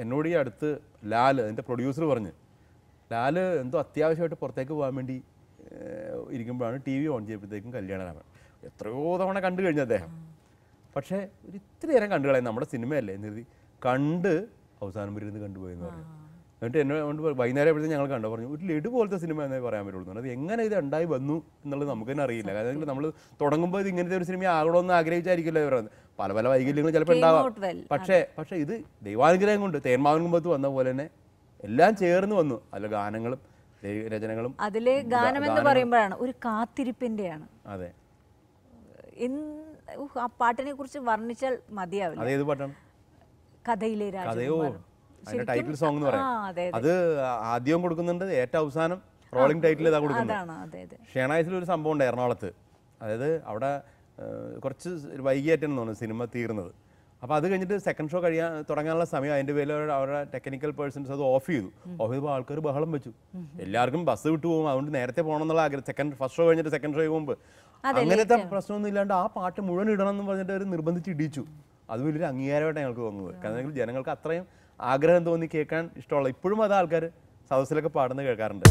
എന്നോട് ഈ അടുത്ത് ലാൽ അതിൻ്റെ പ്രൊഡ്യൂസർ പറഞ്ഞ് ലാൽ എന്തോ അത്യാവശ്യമായിട്ട് പുറത്തേക്ക് പോകാൻ വേണ്ടി ഇരിക്കുമ്പോഴാണ് ടി വി ഓൺ ചെയ്തപ്പോഴത്തേക്കും കല്യാണരാമൻ എത്രയോ തവണ കണ്ടു കഴിഞ്ഞ അദ്ദേഹം. പക്ഷേ ഒരു ഇത്തിരി നേരം കണ്ടു കളയാം, നമ്മുടെ സിനിമയല്ലേ എന്ന് കരുതി കണ്ട് അവസാനം വരെ ഇരുന്ന് കണ്ടുപോയെന്ന് പറഞ്ഞു. എന്നിട്ട് എന്നോട് വൈകുന്നേരം എപ്പോഴത്തേക്കും ഞങ്ങൾ കണ്ടു പറഞ്ഞു ഒരു ലഡു പോലത്തെ സിനിമ എന്നേ പറയാൻ പറ്റുള്ളൂ. അത് എങ്ങനെ ഇത് ഉണ്ടായി വന്നു എന്നുള്ളത് നമുക്ക് തന്നെ അറിയില്ല. കാരണം നമ്മൾ തുടങ്ങുമ്പോൾ ഇത് ഇങ്ങനത്തെ ഒരു സിനിമ ആകണമെന്ന് ആഗ്രഹിച്ചായിരിക്കില്ല പറയുന്നത്. പല പല വൈകല്യങ്ങൾ ചിലപ്പോൾ ഉണ്ടാവാം. പക്ഷേ ഇത് ദൈവാനുഗ്രഹം കൊണ്ട് തേന്മാവൻ കുമ്പത്ത് വന്ന പോലെ തന്നെ എല്ലാം ചേർന്ന് വന്നു. അതിലെ ഗാനങ്ങളും രചനകളും അതിലെ ഗാനം എന്ന് പറയുമ്പോഴാണ് ഒരു കാത്തിരിപ്പിന്റെയാണ്. അതെ, ആ പാട്ടിനെ കുറിച്ച് വർണ്ണിച്ചാൽ മതിയാവില്ല. അതേത് പാട്ടാണ്? കഥയിലെ കഥയോ, അതിന്റെ ടൈറ്റിൽ സോങ് എന്ന് പറയാം. അത് ആദ്യം കൊടുക്കുന്നുണ്ട്, ഏറ്റവും അവസാനം റോളിംഗ് ടൈറ്റിൽ ഇതാ കൊടുക്കുന്നത്. ഷേണായിസിൽ ഒരു സംഭവം ഉണ്ട് എറണാകുളത്ത്. അതായത് അവിടെ കുറച്ച് വൈകിയായിട്ടാണ് തോന്നുന്നത് സിനിമ തീർന്നത്. അപ്പോൾ അത് കഴിഞ്ഞിട്ട് സെക്കൻഡ് ഷോ തുടങ്ങാനുള്ള സമയം അതിൻ്റെ പേരിൽ അവരുടെ ടെക്നിക്കൽ പേഴ്സൺസ് അത് ഓഫ് ചെയ്തപ്പോൾ ആൾക്കാർ ബഹളം വെച്ചു. എല്ലാവർക്കും ബസ് വിട്ടു പോകും, അതുകൊണ്ട് നേരത്തെ പോകണം എന്നുള്ള ആഗ്രഹം. ഫസ്റ്റ് ഷോ കഴിഞ്ഞിട്ട് സെക്കൻഡ് ഷോ പോകുമ്പോൾ അങ്ങനത്തെ പ്രശ്നമൊന്നും ഇല്ലാണ്ട് ആ പാട്ട് മുഴുവൻ ഇടണം എന്ന് പറഞ്ഞിട്ട് അവർ നിർബന്ധിച്ച് ഇടിച്ചു. അത് വലിയൊരു അംഗീകാരമായിട്ട് ഞങ്ങൾക്ക് തോന്നുന്നത്. കാരണം ജനങ്ങൾക്ക് അത്രയും ആഗ്രഹം തോന്നി കേൾക്കാൻ ഇഷ്ടമുള്ള ഇപ്പോഴും അത് ആൾക്കാർ സദസ്സിലൊക്കെ പാടുന്നത് കേൾക്കാറുണ്ട്.